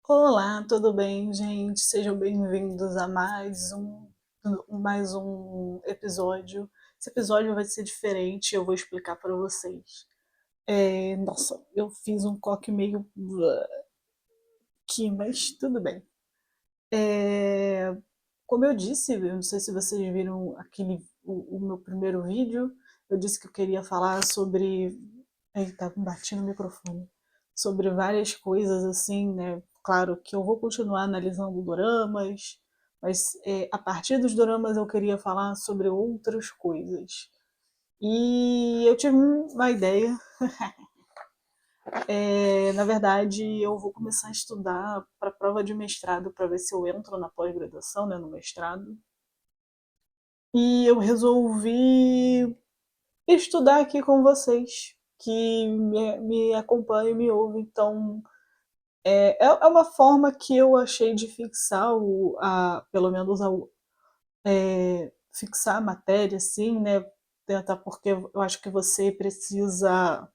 Olá, tudo bem, gente? Sejam bem-vindos a mais um episódio. Esse episódio vai ser diferente, eu vou explicar para vocês. Nossa, eu fiz um coque meio aqui, mas tudo bem. É, Como eu disse, eu não sei se vocês viram o meu primeiro vídeo, eu disse que eu queria falar sobre. Eita, bati no microfone. Sobre várias coisas assim, né? Claro que eu vou continuar analisando doramas, mas a partir dos doramas eu queria falar sobre outras coisas. E eu tive uma ideia. Na verdade, eu vou começar a estudar para a prova de mestrado para ver se eu entro na pós-graduação, né, no mestrado. E eu resolvi estudar aqui com vocês, que me acompanham e me ouvem. Então, é uma forma que eu achei de fixar, pelo menos, fixar a matéria, assim, né? Tentar, porque eu acho que você precisa.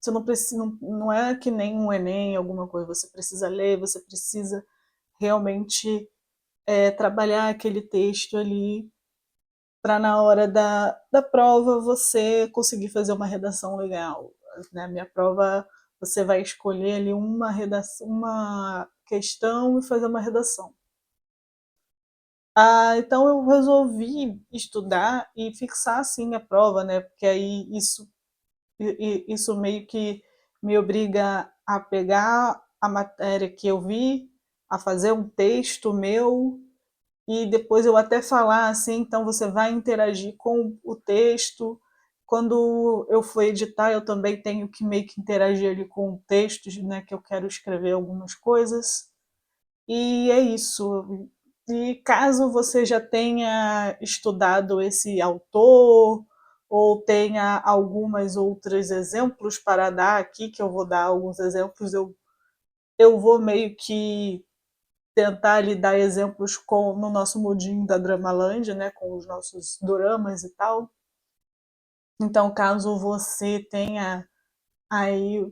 Você não precisa. Não é que nem um Enem, alguma coisa. Você precisa ler, você precisa realmente trabalhar aquele texto ali para na hora da prova você conseguir fazer uma redação legal. Na minha prova, você vai escolher ali uma redação, uma questão e fazer uma redação. Então eu resolvi estudar e fixar assim a prova, né? Porque aí isso meio que me obriga a pegar a matéria que eu vi, a fazer um texto meu e depois eu até falar assim, então você vai interagir com o texto. Quando eu for editar, eu também tenho que meio que interagir ali com o texto, né, que eu quero escrever algumas coisas. E é isso. E caso você já tenha estudado esse autor ou tenha algumas outros exemplos para dar aqui, que eu vou dar alguns exemplos, eu vou meio que tentar ali dar exemplos no nosso mundinho da Dramalândia, né, com os nossos doramas e tal. Então, caso você tenha aí,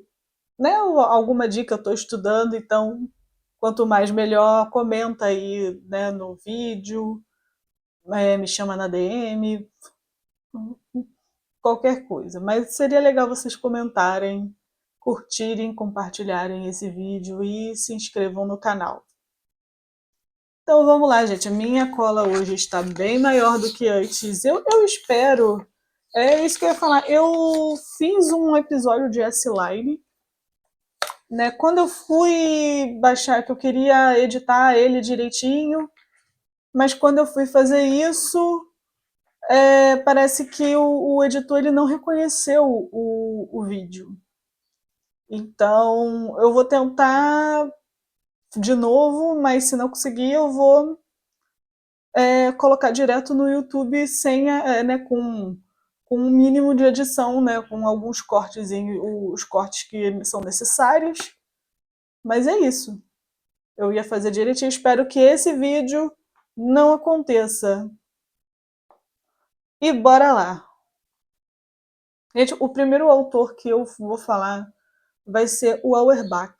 né, alguma dica, eu estou estudando, então quanto mais melhor, comenta aí, né, no vídeo, me chama na DM, qualquer coisa. Mas seria legal vocês comentarem, curtirem, compartilharem esse vídeo e se inscrevam no canal. Então vamos lá, gente. A minha cola hoje está bem maior do que antes. Eu espero. É isso que eu ia falar. Eu fiz um episódio de S-Line, né? Quando eu fui baixar, que eu queria editar ele direitinho, mas quando eu fui fazer isso, parece que o editor ele não reconheceu o vídeo. Então eu vou tentar de novo, mas se não conseguir, eu vou colocar direto no YouTube sem, né, com um mínimo de edição, né, com alguns cortes, os cortes que são necessários. Mas é isso. Eu ia fazer direitinho. Espero que esse vídeo não aconteça. E bora lá. Gente, o primeiro autor que eu vou falar vai ser o Auerbach.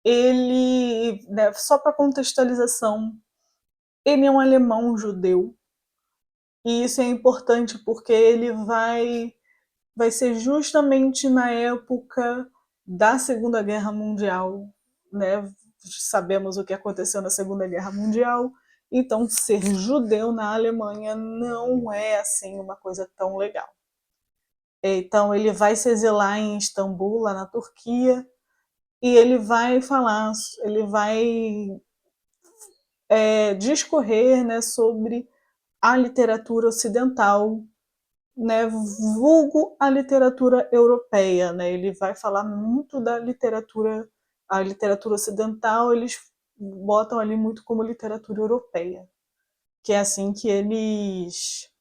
Ele, né, só para contextualização, ele é um alemão judeu. E isso é importante porque ele vai ser justamente na época da Segunda Guerra Mundial, né? Sabemos o que aconteceu na Segunda Guerra Mundial, então ser judeu na Alemanha não é assim uma coisa tão legal. Então ele vai se exilar em Istambul, lá na Turquia, e ele vai falar, ele vai discorrer, né, sobre a literatura ocidental, né, vulgo a literatura europeia, né? Ele vai falar muito da literatura, a literatura ocidental, eles botam ali muito como literatura europeia, que é assim que eles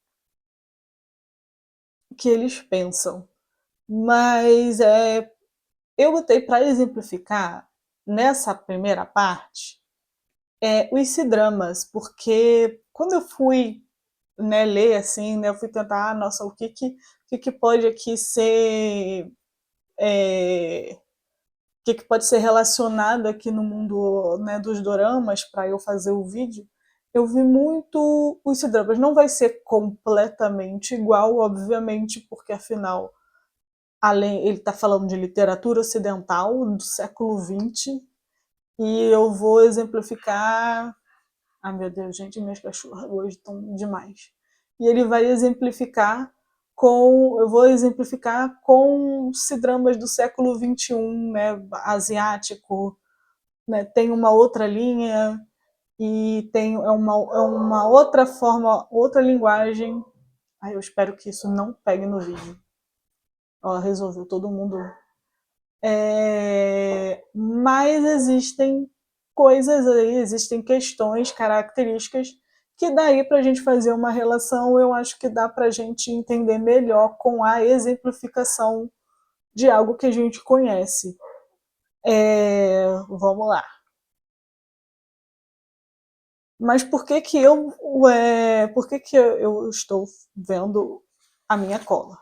pensam. Mas eu botei para exemplificar nessa primeira parte os C-dramas, porque quando eu fui, né, ler assim, né, eu fui tentar, nossa, o que que pode aqui ser que pode ser relacionado aqui no mundo, né, dos doramas para eu fazer o vídeo, eu vi muito os C-dramas. Não vai ser completamente igual, obviamente, porque afinal, além, ele está falando de literatura ocidental do século XX, e eu vou exemplificar. Ai meu Deus, gente, minhas cachorras hoje estão demais. E ele vai exemplificar com. Eu vou exemplificar com C-dramas do século XXI, né? Asiático, né? Tem uma outra linha e tem uma outra forma, outra linguagem. Ai, eu espero que isso não pegue no vídeo. Ó, resolveu todo mundo. Mas existem coisas aí, existem questões, características que daí para a gente fazer uma relação, eu acho que dá para a gente entender melhor com a exemplificação de algo que a gente conhece. Vamos lá. Mas por que que eu estou vendo a minha cola?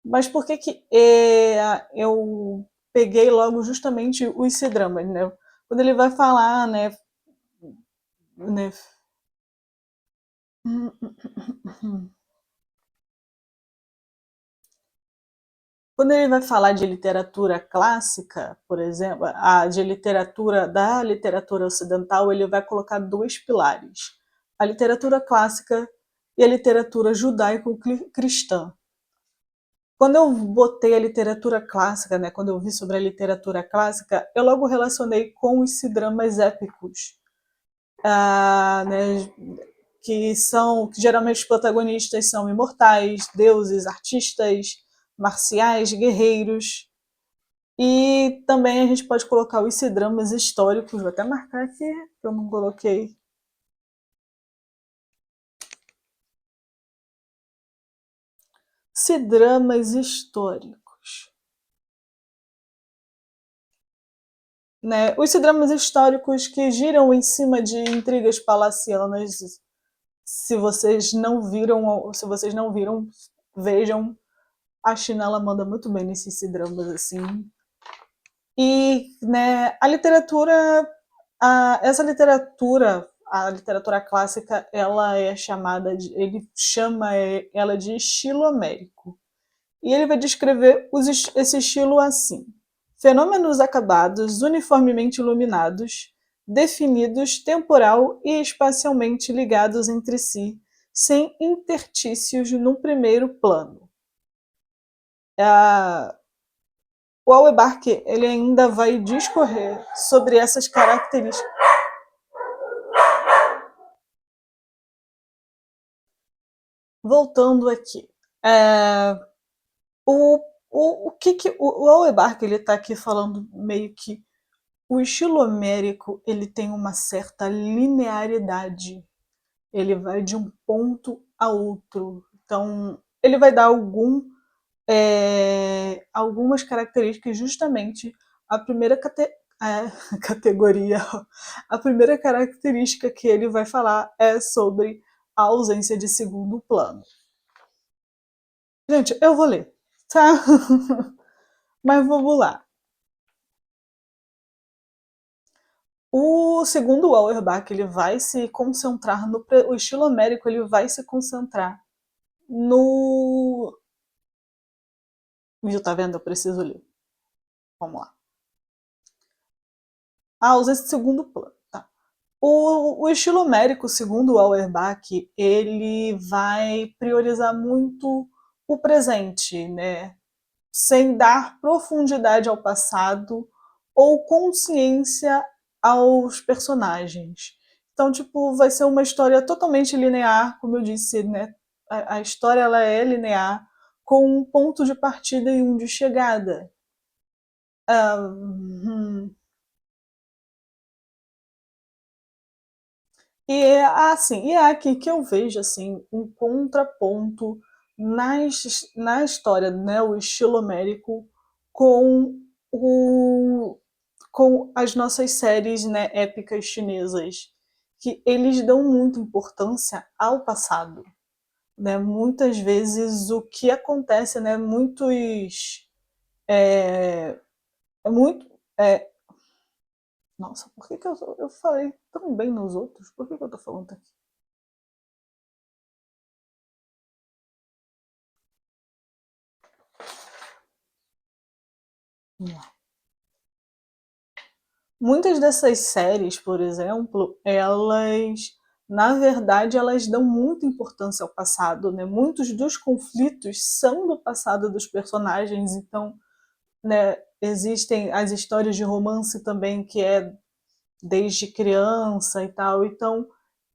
Mas por que que eu peguei logo justamente os C-dramas, né? Quando ele vai falar, né, quando ele vai falar de literatura clássica, por exemplo, de literatura da literatura ocidental, ele vai colocar dois pilares: a literatura clássica e a literatura judaico-cristã. Quando eu botei a literatura clássica, né, quando eu vi sobre a literatura clássica, eu logo relacionei com os C-dramas épicos, né, que geralmente os protagonistas são imortais, deuses, artistas, marciais, guerreiros. E também a gente pode colocar os C-dramas históricos, vou até marcar aqui, que eu não coloquei. C-dramas históricos. Né? Os C-dramas históricos que giram em cima de intrigas palacianas. Se vocês não viram, vejam. A China ela manda muito bem nesses C-dramas assim. E, né, a literatura, essa literatura, a literatura clássica, ela é chamada de, ele chama ela de estilo homérico. E ele vai descrever esse estilo assim: fenômenos acabados, uniformemente iluminados, definidos temporal e espacialmente ligados entre si, sem intertícios no primeiro plano. O Auerbach ele ainda vai discorrer sobre essas características. Voltando aqui, o Auerbach ele está aqui falando meio que o estilo homérico ele tem uma certa linearidade. Ele vai de um ponto a outro. Então, ele vai dar algumas características, justamente a primeira categoria, a primeira característica que ele vai falar é sobre a ausência de segundo plano. Gente, eu vou ler, tá? Mas vamos lá. O segundo Auerbach ele vai se concentrar no o estilo homérico, ele vai se concentrar no. Viu, tá vendo? Eu preciso ler. Vamos lá. A ausência de segundo plano. Tá. O estilo homérico, segundo o Auerbach, ele vai priorizar muito o presente, né? Sem dar profundidade ao passado ou consciência aos personagens. Então, tipo, vai ser uma história totalmente linear, como eu disse, né? A história ela é linear, com um ponto de partida e um de chegada. E é assim, e é aqui que eu vejo assim um contraponto na história, né, o estilo homérico com o com as nossas séries, né, épicas chinesas, que eles dão muita importância ao passado, né? Muitas vezes o que acontece, né, muitos É muito. É... Nossa, por que, que eu falei tão bem nos outros? Por que, que eu tô falando aqui? Muitas dessas séries, por exemplo, elas, na verdade, elas dão muita importância ao passado, né? Muitos dos conflitos são do passado dos personagens, então, né, existem as histórias de romance também que é desde criança e tal, então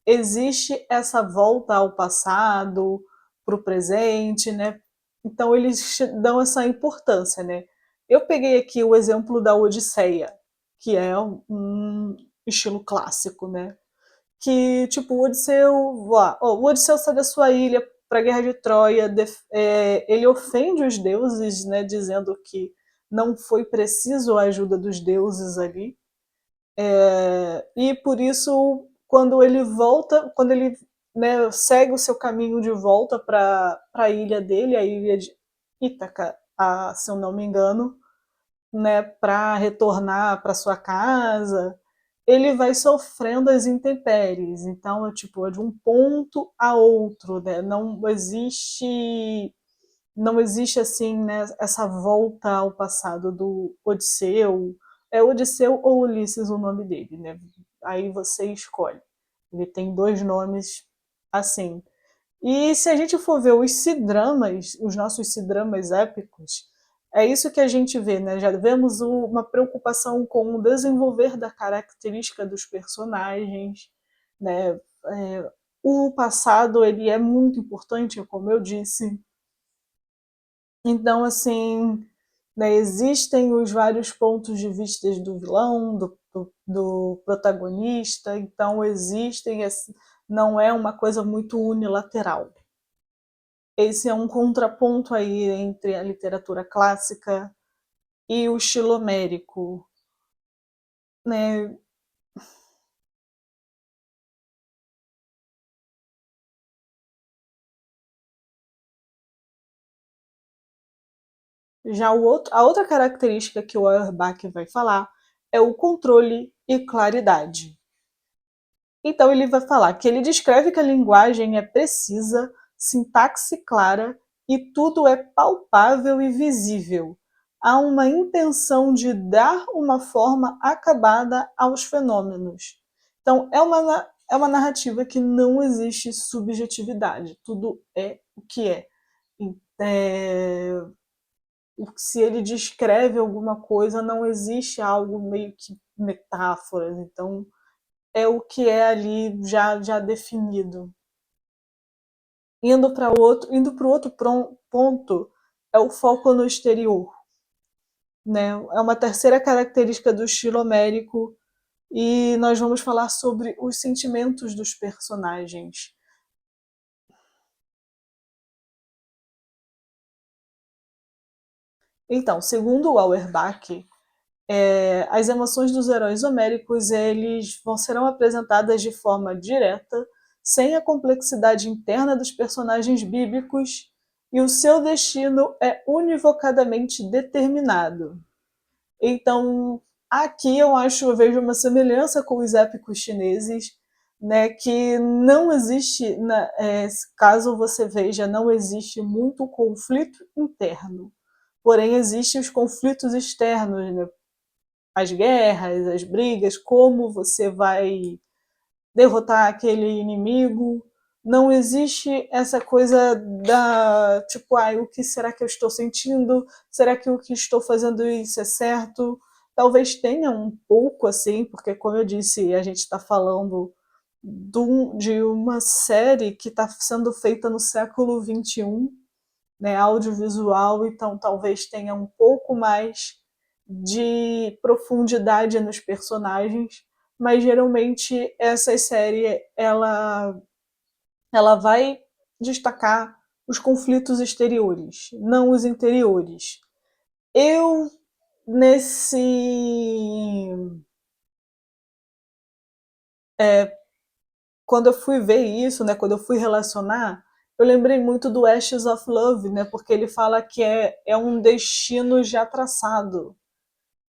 existe essa volta ao passado, para o presente, né? Então eles dão essa importância, né? Eu peguei aqui o exemplo da Odisseia, que é um estilo clássico, né? Que tipo o Odisseu, o Odisseu sai da sua ilha para a Guerra de Troia, ele ofende os deuses, né? Dizendo que não foi preciso a ajuda dos deuses ali, e por isso, quando ele volta, quando ele, né, segue o seu caminho de volta para a ilha dele, a ilha de Ítaca, se eu não me engano, né, para retornar para sua casa, ele vai sofrendo as intempéries. Então, é de um ponto a outro, né? Não existe assim, né, essa volta ao passado do Odisseu. É Odisseu ou Ulisses o nome dele, né? Aí você escolhe. Ele tem dois nomes assim. E se a gente for ver os cidramas, os nossos cidramas épicos, é isso que a gente vê, né? Já vemos uma preocupação com o desenvolver da característica dos personagens, né? O passado ele é muito importante, como eu disse, então, assim, né, existem os vários pontos de vista do vilão, do protagonista, então existem, não é uma coisa muito unilateral. Esse é um contraponto aí entre a literatura clássica e o estilo homérico, né? Já a outra característica que o Auerbach vai falar é o controle e claridade. Então ele vai falar que ele descreve que a linguagem é precisa, sintaxe clara e tudo é palpável e visível. Há uma intenção de dar uma forma acabada aos fenômenos. Então é uma narrativa que não existe subjetividade, tudo é o que é. É, se ele descreve alguma coisa, não existe algo meio que metáforas. Então é o que é ali já definido. Indo para o outro ponto, é o foco no exterior. Né? É uma terceira característica do estilo homérico, e nós vamos falar sobre os sentimentos dos personagens. Então, segundo o Auerbach, as emoções dos heróis homéricos serão apresentadas de forma direta, sem a complexidade interna dos personagens bíblicos, e o seu destino é univocadamente determinado. Então, aqui eu vejo uma semelhança com os épicos chineses, né, que não existe, caso você veja, não existe muito conflito interno, porém existem os conflitos externos, né, as guerras, as brigas, como você vai derrotar aquele inimigo. Não existe essa coisa da tipo, o que será que eu estou sentindo? Será que o que estou fazendo isso é certo? Talvez tenha um pouco assim, porque como eu disse, a gente está falando de uma série que está sendo feita no século XXI, né, audiovisual, então talvez tenha um pouco mais de profundidade nos personagens, mas geralmente essa série ela vai destacar os conflitos exteriores, não os interiores. Eu nesse quando eu fui ver isso, né, quando eu fui relacionar, eu lembrei muito do Ashes of Love, né, porque ele fala que é um destino já traçado.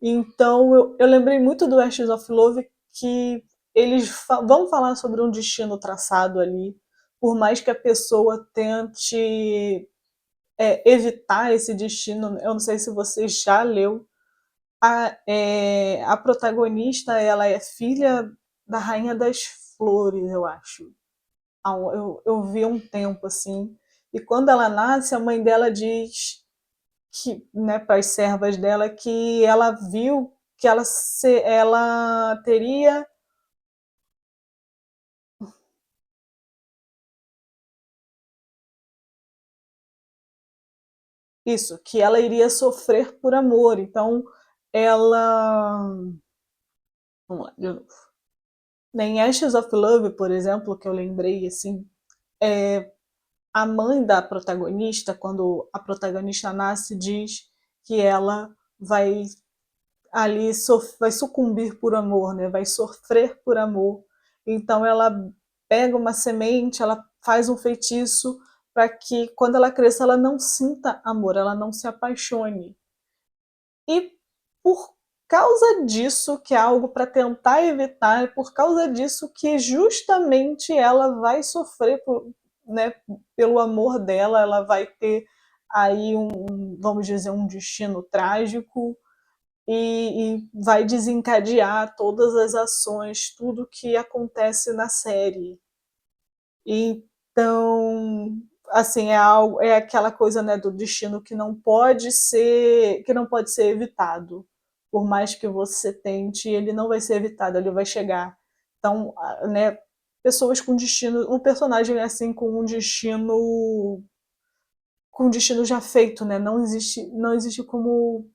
Então eu lembrei muito do Ashes of Love, que eles vão falar sobre um destino traçado ali, por mais que a pessoa tente evitar esse destino. Eu não sei se você já leu. A protagonista, ela é filha da Rainha das Flores, eu acho. Eu vi um tempo assim. E quando ela nasce, a mãe dela diz que, né, para as servas dela, que ela viu que ela teria isso, que ela iria sofrer por amor. Então, ela. Vamos lá, de novo. Em Ashes of Love, por exemplo, que eu lembrei, assim, a mãe da protagonista, quando a protagonista nasce, diz que ela vai ali vai sucumbir por amor, né? Vai sofrer por amor. Então ela pega uma semente, ela faz um feitiço para que quando ela cresça ela não sinta amor, ela não se apaixone. E por causa disso, que é algo para tentar evitar, é por causa disso que justamente ela vai sofrer né, pelo amor dela, ela vai ter aí vamos dizer, um destino trágico e vai desencadear todas as ações, tudo que acontece na série. Então, assim, é aquela coisa, né, do destino que não pode ser evitado. Por mais que você tente, ele não vai ser evitado, ele vai chegar. Então, né, pessoas com destino, um personagem assim com um destino já feito, né? Não existe como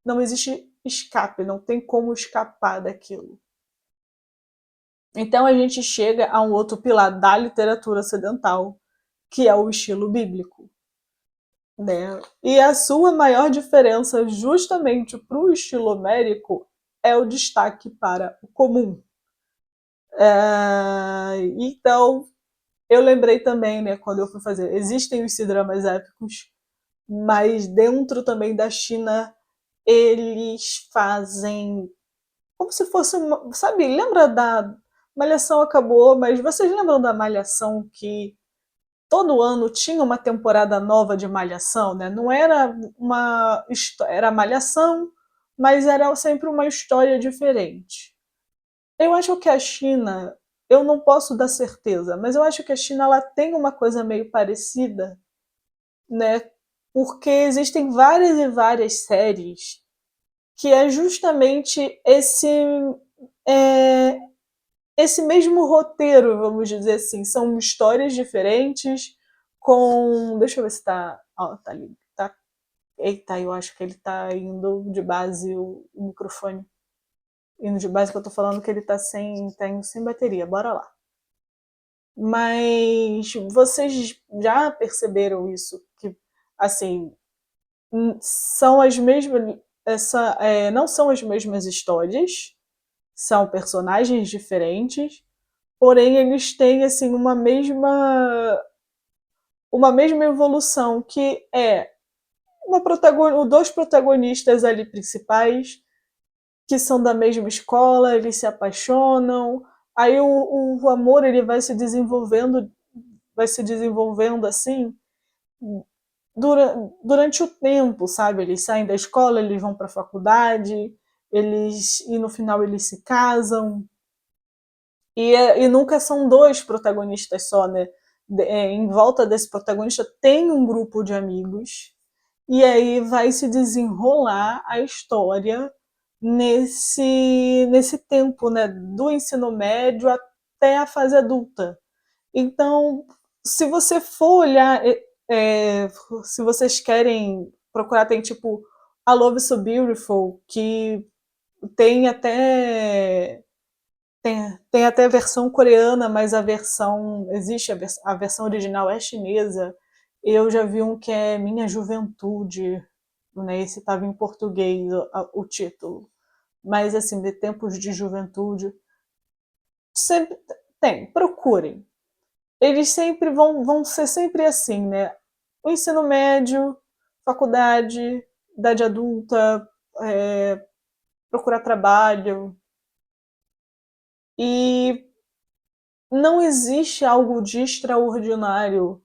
não existe escape, não tem como escapar daquilo. Então a gente chega a um outro pilar da literatura ocidental, que é o estilo bíblico. Né? E a sua maior diferença, justamente para o estilo homérico, é o destaque para o comum. Então, eu lembrei também, né, quando eu fui fazer, existem os dramas épicos, mas dentro também da China, eles fazem como se fosse uma. Sabe, lembra da. Malhação acabou, mas vocês lembram da Malhação que todo ano tinha uma temporada nova de Malhação, né? Não era uma. Era Malhação, mas era sempre uma história diferente. Eu acho que a China. Eu não posso dar certeza, mas eu acho que a China ela tem uma coisa meio parecida, né? Porque existem várias e várias séries que é justamente é, esse mesmo roteiro, vamos dizer assim. São histórias diferentes, com. Deixa eu ver se tá. Ó, tá ali. Tá. Eita, eu acho que ele tá indo de base o microfone. Indo de base que eu tô falando que ele tá indo sem bateria. Bora lá. Mas vocês já perceberam isso? Que, assim, são as mesmas. Não são as mesmas histórias, são personagens diferentes, porém eles têm assim uma mesma evolução, que é dois protagonistas ali principais que são da mesma escola, eles se apaixonam, aí o amor ele vai se desenvolvendo assim durante o tempo, sabe? Eles saem da escola, eles vão para a faculdade, e no final eles se casam. E nunca são dois protagonistas só, né? Em volta desse protagonista tem um grupo de amigos, e aí vai se desenrolar a história nesse tempo, né? Do ensino médio até a fase adulta. Então, se você for olhar, se vocês querem procurar, tem tipo A Love So Beautiful, que tem até tem até versão coreana, mas a versão existe a versão original é chinesa. Eu já vi um que é Minha Juventude, né? Esse estava em português o título. Mas assim, de tempos de juventude, sempre procurem. Eles sempre vão ser sempre assim, né? O ensino médio, faculdade, idade adulta, procurar trabalho. E não existe algo de extraordinário,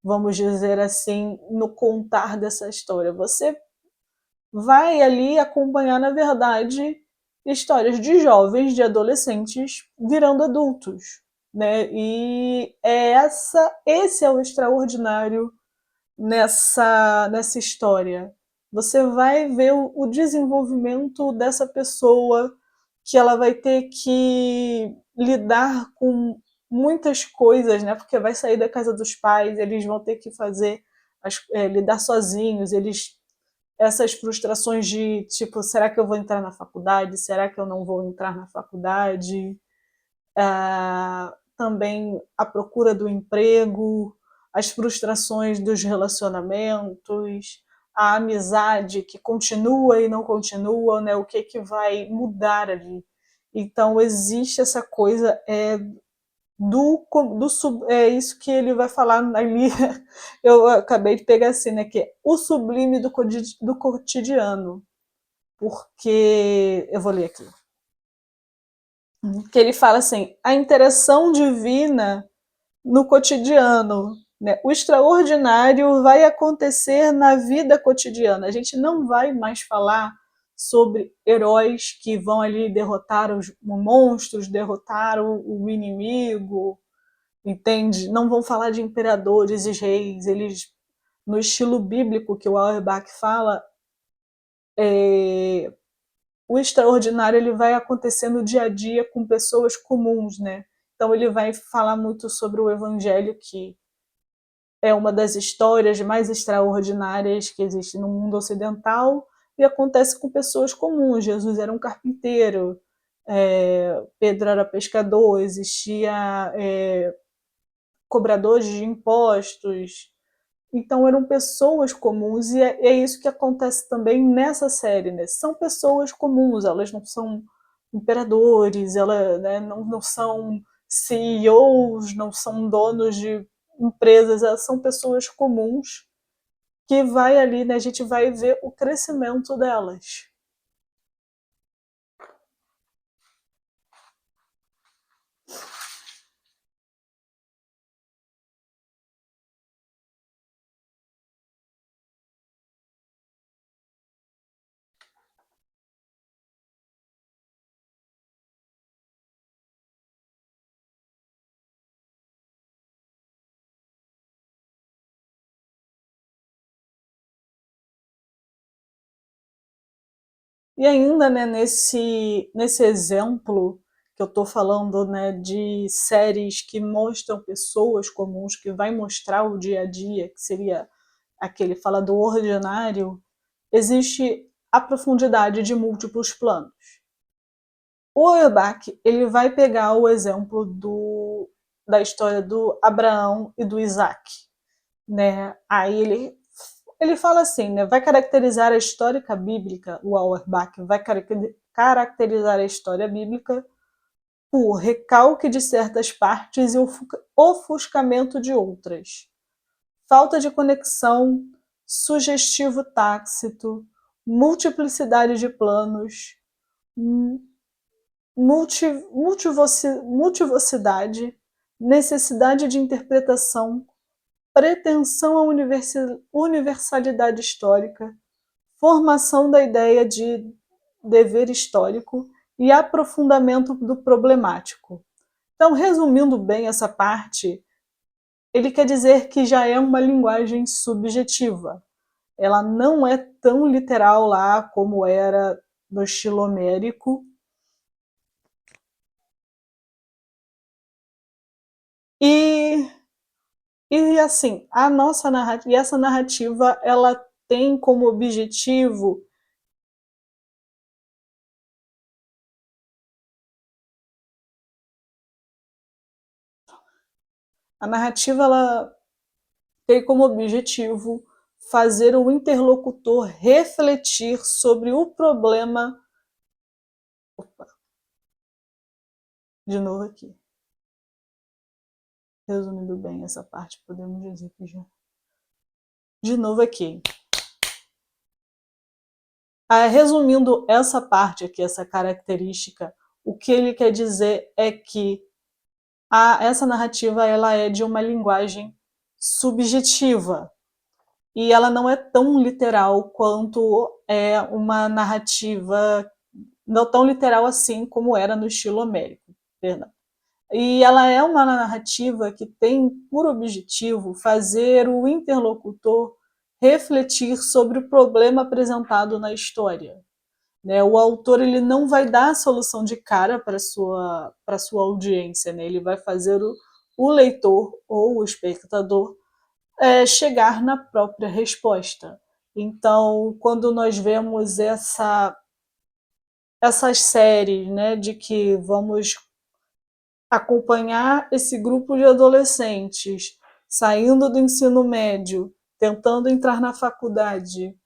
vamos dizer assim, no contar dessa história. Você vai ali acompanhar, na verdade, histórias de jovens, de adolescentes virando adultos, né? E esse é o extraordinário nessa história. Você vai ver o desenvolvimento dessa pessoa, que ela vai ter que lidar com muitas coisas, né? Porque vai sair da casa dos pais, eles vão ter que lidar sozinhos, essas frustrações de tipo, será que eu vou entrar na faculdade? Será que eu não vou entrar na faculdade? Também a procura do emprego, as frustrações dos relacionamentos, a amizade que continua e não continua, né? O que vai mudar ali. Então existe essa coisa é isso que ele vai falar ali. Eu acabei de pegar assim, né? Que é o sublime do cotidiano. Porque eu vou ler aqui. Que ele fala assim: a interação divina no cotidiano, né? O extraordinário vai acontecer na vida cotidiana. A gente não vai mais falar sobre heróis que vão ali derrotar os monstros, derrotar o inimigo, entende? Não vão falar de imperadores e reis. Eles, no estilo bíblico que o Auerbach fala, o extraordinário ele vai acontecer no dia a dia com pessoas comuns, né? Então ele vai falar muito sobre o evangelho, que é uma das histórias mais extraordinárias que existe no mundo ocidental e acontece com pessoas comuns. Jesus era um carpinteiro, Pedro era pescador, existia cobradores de impostos. Então eram pessoas comuns e é isso que acontece também nessa série, né? São pessoas comuns, elas não são imperadores, elas, né, não são CEOs, não são donos de empresas, elas são pessoas comuns que vai ali, né, a gente vai ver o crescimento delas. E ainda, né, nesse exemplo que eu estou falando, né, de séries que mostram pessoas comuns, que vai mostrar o dia a dia, que seria aquele fala do ordinário, existe a profundidade de múltiplos planos. O Auerbach ele vai pegar o exemplo da história do Abraão e do Isaac, né? Aí ele fala assim, né? Vai caracterizar a história bíblica, o Auerbach vai caracterizar a história bíblica por recalque de certas partes e ofuscamento de outras, falta de conexão, sugestivo tácito, multiplicidade de planos, multivocidade, necessidade de interpretação, pretensão à universalidade histórica, formação da ideia de dever histórico e aprofundamento do problemático. Então, resumindo bem essa parte, ele quer dizer que já é uma linguagem subjetiva. Ela não é tão literal lá como era no estilo homérico. E, e assim, a nossa narrativa, e essa narrativa, ela tem como objetivo a narrativa ela tem como objetivo fazer o interlocutor refletir sobre o problema. Opa, de novo aqui. Resumindo bem essa parte, podemos dizer que já. De novo aqui. Resumindo essa parte aqui, essa característica, o que ele quer dizer é que essa narrativa ela é de uma linguagem subjetiva e ela não é tão literal quanto é uma narrativa, não tão literal assim como era no estilo homérico, perdão. E ela é uma narrativa que tem por objetivo fazer o interlocutor refletir sobre o problema apresentado na história. Né? O autor ele não vai dar a solução de cara para sua audiência, né? Ele vai fazer o leitor ou o espectador chegar na própria resposta. Então, quando nós vemos essas séries, né, de que vamos acompanhar esse grupo de adolescentes saindo do ensino médio, tentando entrar na faculdade,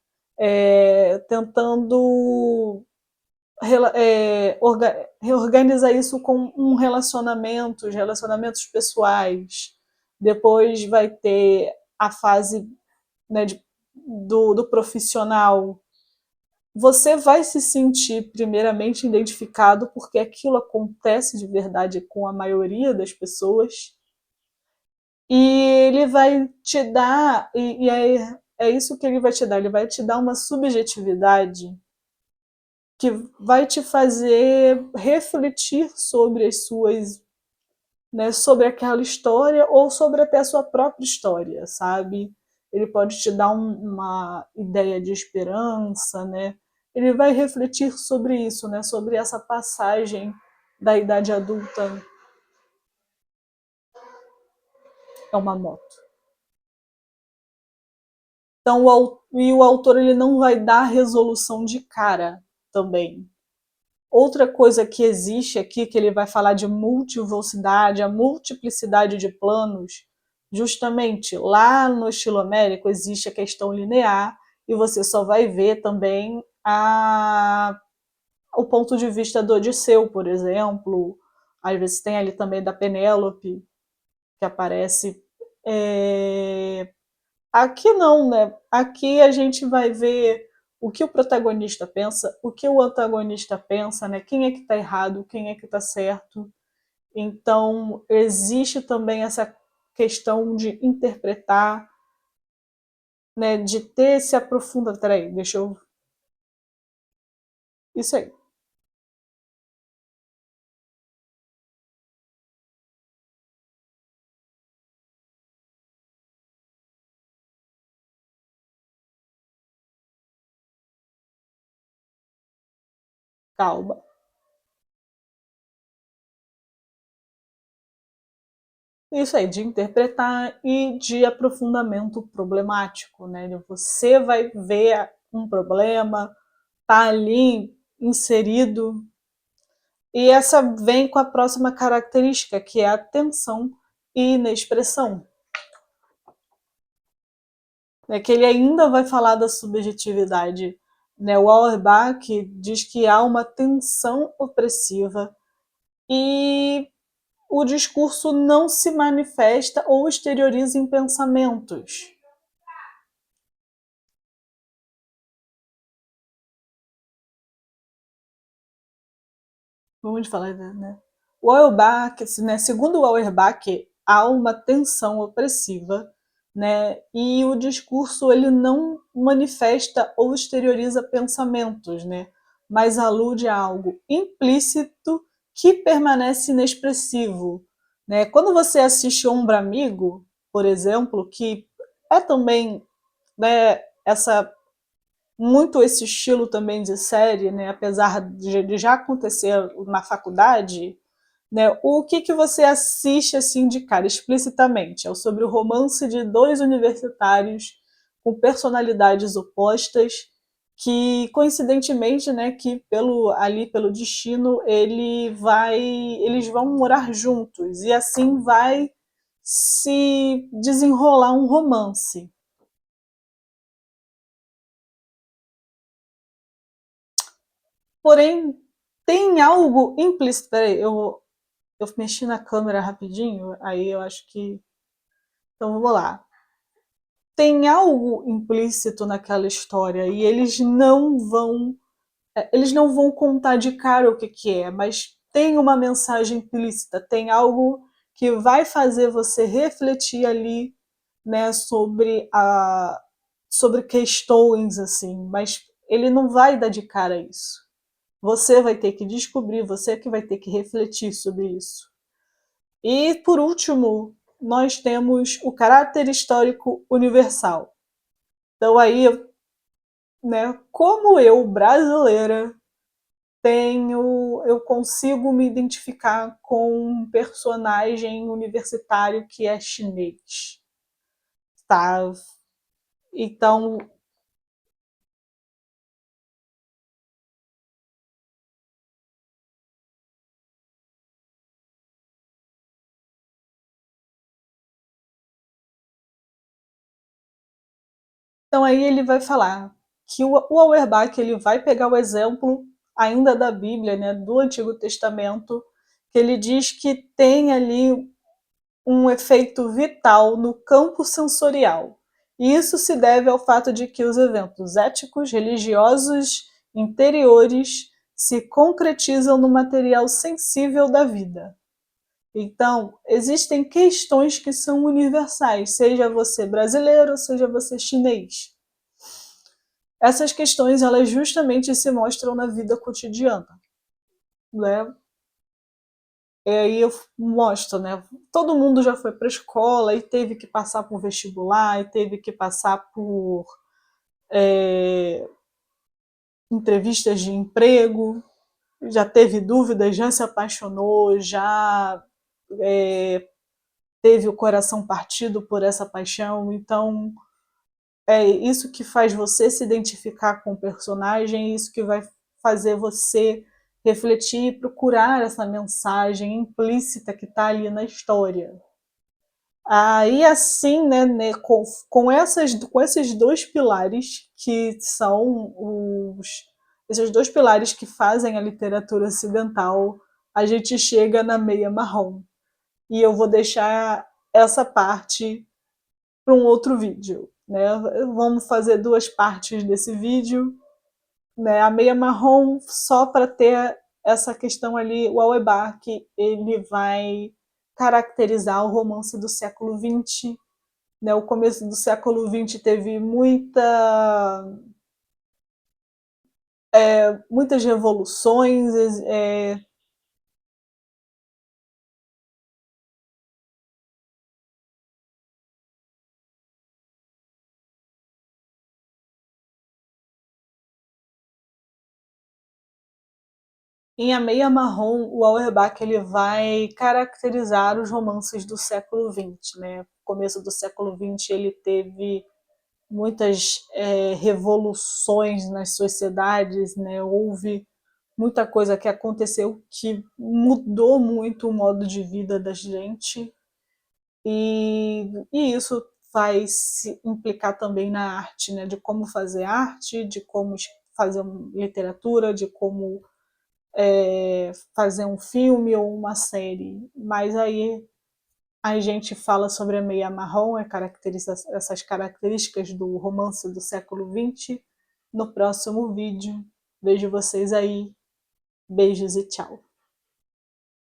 tentando reorganizar isso com os relacionamentos pessoais. Depois vai ter a fase, né, do profissional. Você vai se sentir primeiramente identificado porque aquilo acontece de verdade com a maioria das pessoas e ele vai te dar, é isso que ele vai te dar, ele vai te dar uma subjetividade que vai te fazer refletir sobre as suas, né, sobre aquela história ou sobre até a sua própria história, sabe? Ele pode te dar uma ideia de esperança, né? Ele vai refletir sobre isso, né? Sobre essa passagem da idade adulta. É uma moto. Então, o autor ele não vai dar resolução de cara também. Outra coisa que existe aqui, que ele vai falar de multivelocidade, a multiplicidade de planos, justamente lá no estilo homérico existe a questão linear e você só vai ver também o ponto de vista do Odisseu, por exemplo. Às vezes tem ali também da Penélope, que aparece. Aqui não, né? Aqui a gente vai ver o que o protagonista pensa, o que o antagonista pensa, né? Quem é que está errado, quem é que está certo. Então, existe também essa questão de interpretar, né? De ter esse aprofundamento. Peraí, deixa eu. Isso aí, calma. Isso aí, de interpretar e de aprofundamento problemático, né? Você vai ver um problema, tá ali inserido. E essa vem com a próxima característica, que é a tensão e inexpressão. É que ele ainda vai falar da subjetividade. Né? O Auerbach diz que há uma tensão opressiva e o discurso não se manifesta ou exterioriza em pensamentos. Vamos falar, né? O Auerbach, né, segundo o Auerbach, há uma tensão opressiva, né? E o discurso ele não manifesta ou exterioriza pensamentos, né? Mas alude a algo implícito que permanece inexpressivo, né? Quando você assiste Ombro Amigo, por exemplo, que é também, né, essa muito esse estilo também de série, né, apesar de já acontecer na faculdade, né, o que você assiste assim de cara explicitamente? É sobre o romance de dois universitários com personalidades opostas que coincidentemente, né, que pelo destino eles vão morar juntos e assim vai se desenrolar um romance. Porém, tem algo implícito. Peraí, eu mexi na câmera rapidinho, aí eu acho que. Então vamos lá. tem algo implícito naquela história e eles não vão contar de cara o que, que é, mas tem uma mensagem implícita, tem algo que vai fazer você refletir ali, né, sobre questões assim, mas ele não vai dar de cara isso. Você vai ter que descobrir, você que vai ter que refletir sobre isso. E por último, nós temos o caráter histórico universal. Então aí, né, como eu, brasileira, eu consigo me identificar com um personagem universitário que é chinês, tá? Então, então aí ele vai falar que o Auerbach ele vai pegar o exemplo ainda da Bíblia, né, do Antigo Testamento, que ele diz que tem ali um efeito vital no campo sensorial. E isso se deve ao fato de que os eventos éticos, religiosos, interiores se concretizam no material sensível da vida. Então, existem questões que são universais, seja você brasileiro, seja você chinês. Essas questões, elas justamente se mostram na vida cotidiana, né? E aí eu mostro, né? Todo mundo já foi para a escola e teve que passar por vestibular, e teve que passar por é, entrevistas de emprego, já teve dúvidas, já se apaixonou, já é, teve o coração partido por essa paixão. Então, é isso que faz você se identificar com o personagem, isso que vai fazer você refletir e procurar essa mensagem implícita que está ali na história. Aí assim, né, com esses dois pilares que são esses dois pilares que fazem a literatura ocidental, a gente chega na meia marrom. E eu vou deixar essa parte para um outro vídeo, né? Vamos fazer duas partes desse vídeo, né? A meia marrom só para ter essa questão ali, o Auerbach ele vai caracterizar o romance do século XX, né? O começo do século XX teve muitas revoluções, em A Meia Marrom, o Auerbach ele vai caracterizar os romances do século XX, né? No começo do século XX ele teve muitas revoluções nas sociedades, né? Houve muita coisa que aconteceu que mudou muito o modo de vida da gente e isso vai se implicar também na arte, né? De como fazer arte, de como fazer literatura, de como fazer um filme ou uma série. Mas aí a gente fala sobre a meia marrom, essas características do romance do século XX no próximo vídeo. Vejo vocês aí. Beijos e tchau.